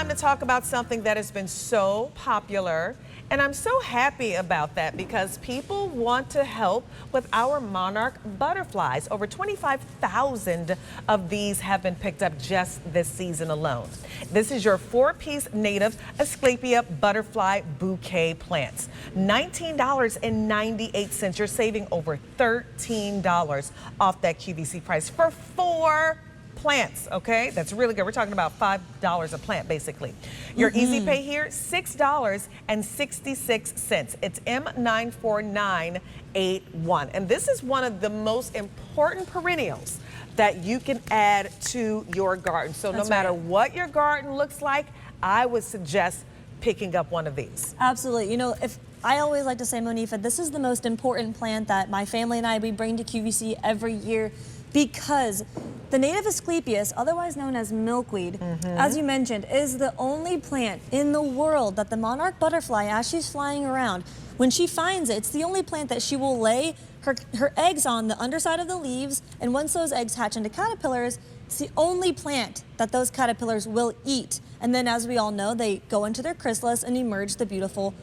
time to talk about something that has been so popular. And I'm so happy about that because people want to help with our monarch butterflies. Over 25,000 of these have been picked up just this season alone. This is your 4-piece native Asclepias butterfly bouquet plants. $19.98. You're saving over $13 off that QVC price for 4 plants, okay? That's really good. We're talking about $5 a plant, basically. Your easy pay here, $6.66. It's M94981. And this is one of the most important perennials that you can add to your garden. So no matter what your garden looks like, I would suggest picking up one of these. Absolutely. You know, if I always like to say, Monifa, this is the most important plant that my family and I, we bring to QVC every year, because the native Asclepias, otherwise known as milkweed, as you mentioned, is the only plant in the world that the monarch butterfly, as she's flying around, when she finds it, it's the only plant that she will lay her eggs on the underside of the leaves, and once those eggs hatch into caterpillars, it's the only plant that those caterpillars will eat. And then, as we all know, they go into their chrysalis and emerge the beautiful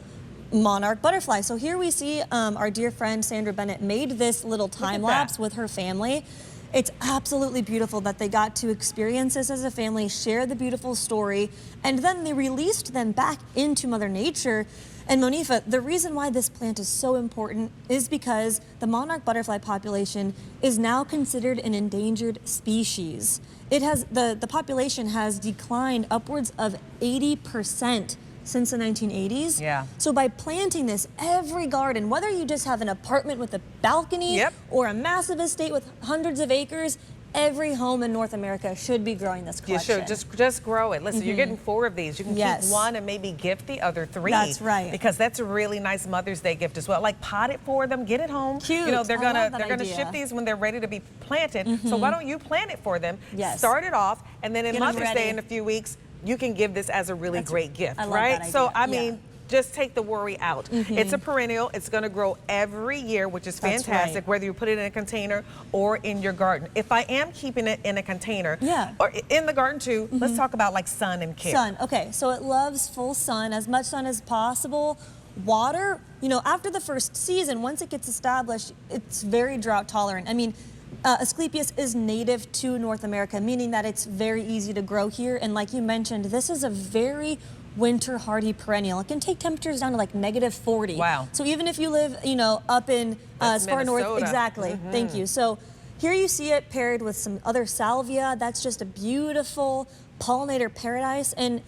monarch butterfly. So here we see our dear friend Sandra Bennett made this little time lapse with her family. It's absolutely beautiful that they got to experience this as a family, share the beautiful story, and then they released them back into Mother Nature. And Monifa, the reason why this plant is so important is because the monarch butterfly population is now considered an endangered species. It has, the population has declined upwards of 80% since the 1980s. Yeah. So by planting this, every garden, whether you just have an apartment with a balcony or a massive estate with hundreds of acres, every home in North America should be growing this collection. You should just grow it. Listen, you're getting 4 of these. You can keep one and maybe gift the other 3. That's right. Because that's a really nice Mother's Day gift as well. Like, pot it for them, get it home. Cute. You know, they're gonna idea. ship these when they're ready to be planted. So why don't you plant it for them? Yes. Start it off, and then in Get 'em Mother's Day ready. in a few weeks, you can give this as a really great gift, I love right? that idea. So I mean, just take the worry out. It's a perennial. It's going to grow every year, which is fantastic, whether you put it in a container or in your garden. If I am keeping it in a container or in the garden too, let's talk about like sun and care. Sun, okay, so it loves full sun, as much sun as possible. Water, you know, after the first season, once it gets established, it's very drought tolerant. I mean, Asclepias is native to North America, meaning that it's very easy to grow here. And like you mentioned, this is a very winter hardy perennial. It can take temperatures down to like -40. Wow. So even if you live, you know, up in as far north, exactly. Thank you. So here you see it paired with some other salvia. That's just a beautiful pollinator paradise. And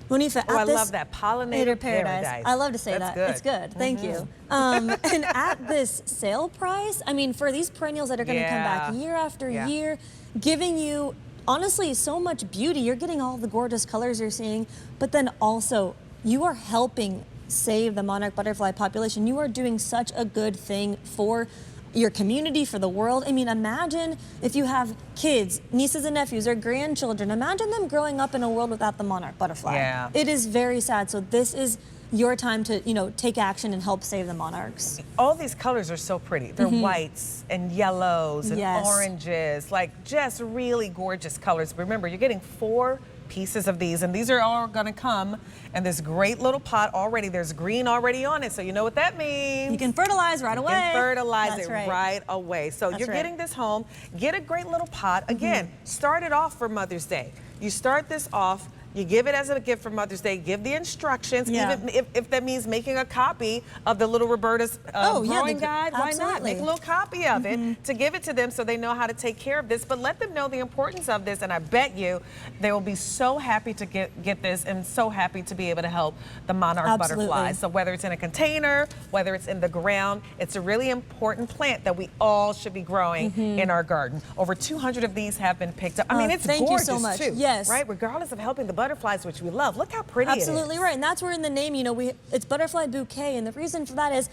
Monifa, I love that, pollinator paradise. I love to say that. Good. It's good. Thank you. And at this sale price, I mean, for these perennials that are going to come back year after year, giving you honestly so much beauty. You're getting all the gorgeous colors you're seeing, but then also you are helping save the monarch butterfly population. You are doing such a good thing for your community, for the world. I mean, imagine if you have kids, nieces and nephews, or grandchildren. Imagine them growing up in a world without the monarch butterfly. Yeah. It is very sad. So this is your time to, you know, take action and help save the monarchs. All these colors are so pretty. They're whites and yellows and oranges, like just really gorgeous colors. Remember, you're getting 4 pieces of these, and these are all going to come in this great little pot already. There's green already on it, so you know what that means. You can fertilize right away. You can fertilize it right away. So you're getting this home. Get a great little pot. Again, start it off for Mother's Day. You start this off. You give it as a gift for Mother's Day. Give the instructions, even if that means making a copy of the little Roberta's growing guide. Why not? Make a little copy of it to give it to them so they know how to take care of this. But let them know the importance of this, and I bet you they will be so happy to get this and so happy to be able to help the monarch butterflies. So whether it's in a container, whether it's in the ground, it's a really important plant that we all should be growing in our garden. Over 200 of these have been picked up. I mean, it's gorgeous so much. too, right? Regardless of helping the butterflies, which we love. Look how pretty it is. Absolutely right, and that's where in the name, you know, it's butterfly bouquet, and the reason for that is,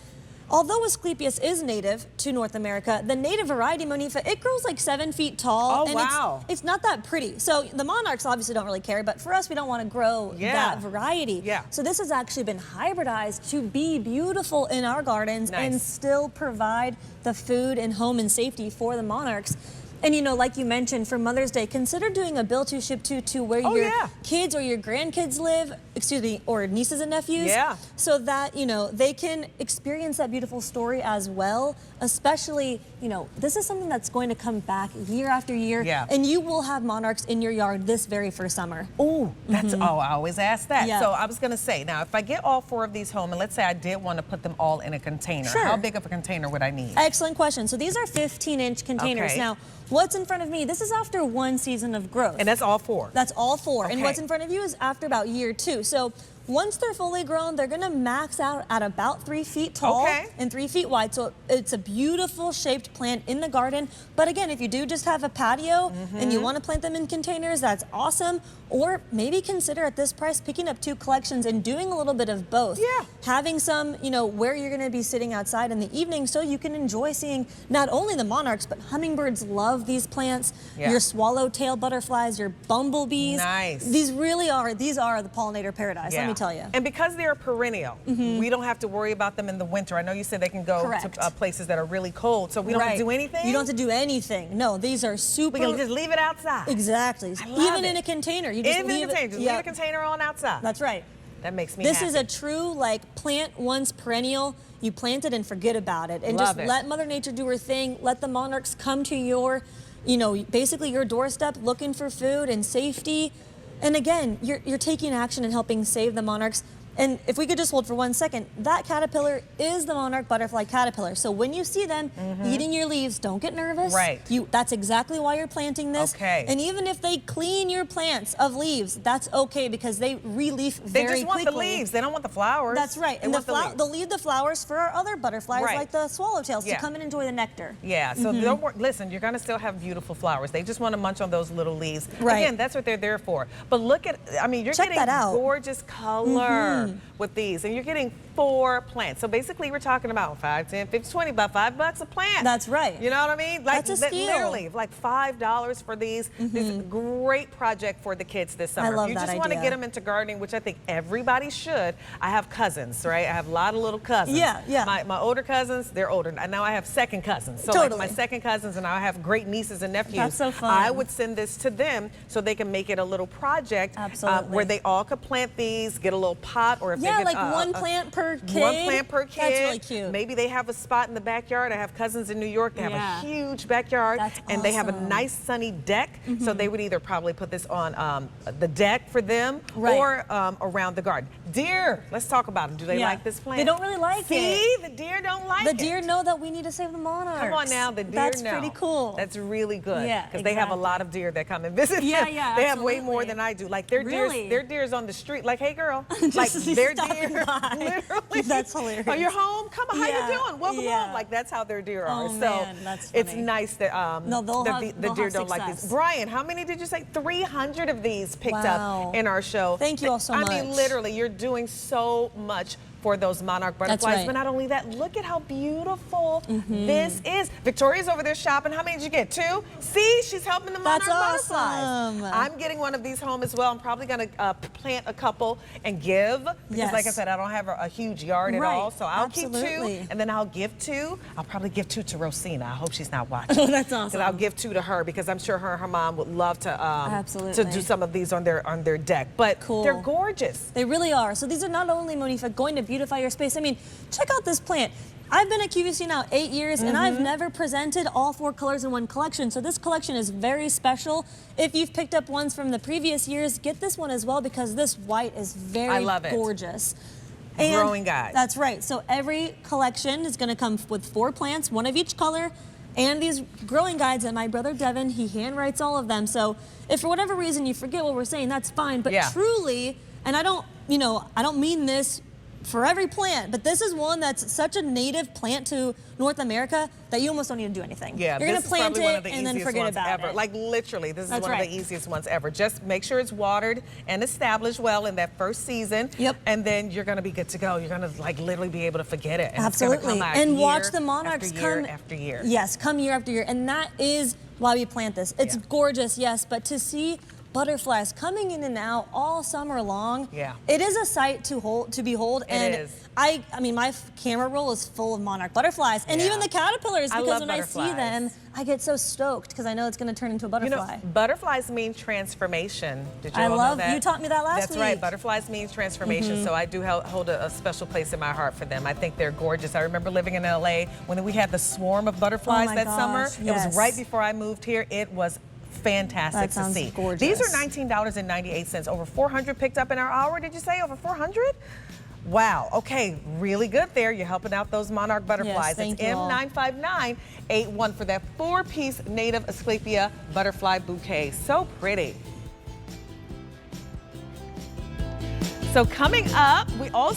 although Asclepias is native to North America, the native variety, Monifa, it grows like 7 feet tall. Oh, wow. It's not that pretty. So the monarchs obviously don't really care, but for us, we don't want to grow that variety. So this has actually been hybridized to be beautiful in our gardens and still provide the food and home and safety for the monarchs. And you know, like you mentioned, for Mother's Day, consider doing a build to ship to where your kids or your grandkids live, excuse me, or nieces and nephews. Yeah. So that, you know, they can experience that beautiful story as well. Especially, you know, this is something that's going to come back year after year. Yeah. And you will have monarchs in your yard this very first summer. Oh, that's, oh, I always ask that. Yeah. So I was gonna say, now if I get all 4 of these home, and let's say I did want to put them all in a container, Sure. how big of a container would I need? Excellent question. So these are 15-inch containers. Okay. Now, what's in front of me, this is after 1 season of growth. And that's all 4? That's all 4. Okay. And what's in front of you is after about year 2. So once they're fully grown, they're gonna max out at about 3 feet tall and 3 feet wide. So it's a beautiful shaped plant in the garden. But again, if you do just have a patio and you wanna plant them in containers, that's awesome. Or maybe consider at this price picking up 2 collections and doing a little bit of both. Yeah. Having some, you know, where you're gonna be sitting outside in the evening so you can enjoy seeing not only the monarchs, but hummingbirds love these plants, your swallowtail butterflies, your bumblebees. Nice. These are the pollinator paradise, let me tell you. And because they're perennial, we don't have to worry about them in the winter. I know you said they can go to places that are really cold, so we don't have to do anything? You don't have to do anything. No, these are super... We can just leave it outside. Exactly. Even in a container. You just leave it. Just leave a container on outside. That's right. That makes me This happy. is a true, like, plant once perennial. You plant it and forget about it. And just let Mother Nature do her thing. Let the monarchs come to your, you know, basically your doorstep looking for food and safety. And again, you're taking action and helping save the monarchs. And if we could just hold for 1 second, that caterpillar is the monarch butterfly caterpillar. So when you see them eating your leaves, don't get nervous. Right. That's exactly why you're planting this. Okay. And even if they clean your plants of leaves, that's okay because they re-leaf very quickly. They just want the leaves. They don't want the flowers. That's right. And they'll leave the flowers for our other butterflies like the swallowtails to come and enjoy the nectar. Yeah, so don't worry. Listen, you're going to still have beautiful flowers. They just want to munch on those little leaves. Right. Again, that's what they're there for. But look at, I mean, you're getting gorgeous color with these, and you're getting 4 plants. So basically, we're talking about 5, 10, 15, 20, about $5 a plant. That's right. You know what I mean? Like, that's a steal. Literally, like $5 for these. This is a great project for the kids this summer. I love if you that just want to get them into gardening, which I think everybody should. I have cousins, right? I have a lot of little cousins. Yeah. My older cousins, they're older. And now I have second cousins. So like my second cousins, and now I have great nieces and nephews. That's so fun. I would send this to them so they can make it a little project where they all could plant these, get a little pot, or if they get like 1 plant per kid. 1 plant per kid. That's really cute. Maybe they have a spot in the backyard. I have cousins in New York. They have a huge backyard. That's and they have a nice sunny deck. So they would either probably put this on the deck for them or around the garden. Deer, let's talk about them. Do they like this plant? They don't really like it. See, the deer don't like it. The deer know that we need to save the monarchs. Come on now, the deer That's know. pretty cool. That's really good. Yeah, because they have a lot of deer that come and visit them. Yeah, They have way more than I do. Like their deer's on the street. Like, hey girl, like their deer, literally. That's hilarious. Oh, you're home? Come on, how you doing? Welcome home. Like that's how their deer are. Oh, So man, that's funny. it's nice that the deer don't like these. Brian, how many did you say? 300 of these picked up in our show. Thank you all so much. I mean, literally, you're doing so much for those monarch butterflies. But not only that, look at how beautiful this is. Victoria's over there shopping. How many did you get? 2? See, she's helping the monarch butterflies. I'm getting one of these home as well. I'm probably going to plant a couple and give. Because like I said, I don't have a huge yard at all. So I'll keep 2 and then I'll give 2. I'll probably give 2 to Rosina. I hope she's not watching. Oh, that's awesome. I'll give 2 to her because I'm sure her and her mom would love to do some of these on their deck. But they're gorgeous. They really are. So these are not only, Monifa, going to beautify your space. I mean, check out this plant. I've been at QVC now 8 years, and I've never presented all 4 colors in one collection. So this collection is very special. If you've picked up ones from the previous years, get this one as well because this white is very gorgeous. And growing guide. That's right. So every collection is going to come with 4 plants, 1 of each color, and these growing guides that my brother Devin, he handwrites all of them. So if for whatever reason you forget what we're saying, that's fine. But truly, and I don't mean this for every plant, but this is one that's such a native plant to North America that you almost don't need to do anything. Yeah, you're going to plant it and then forget about it. Like literally, this is one of the easiest ones ever. Just make sure it's watered and established well in that first season. And then you're going to be good to go. You're going to like literally be able to forget it. And Absolutely. And watch the monarchs come year after year. Yes, come year after year. And that is why we plant this. It's gorgeous, yes, but to see butterflies coming in and out all summer long. Yeah. It is a sight to behold. And is. I mean, my camera roll is full of monarch butterflies, and even the caterpillars, because when I see them, I get so stoked because I know it's going to turn into a butterfly. You know, butterflies mean transformation. Did you all know that? You taught me that last week. That's right. Butterflies means transformation. So I do hold a special place in my heart for them. I think they're gorgeous. I remember living in LA when we had the swarm of butterflies that summer. It was right before I moved here. It was fantastic to see. Gorgeous. These are $19.98. Over 400 picked up in our hour. Did you say over 400? Wow. Okay, really good there. You're helping out those monarch butterflies. Yes, it's M95981 for that 4-piece native Asclepia butterfly bouquet. So pretty. So coming up, we also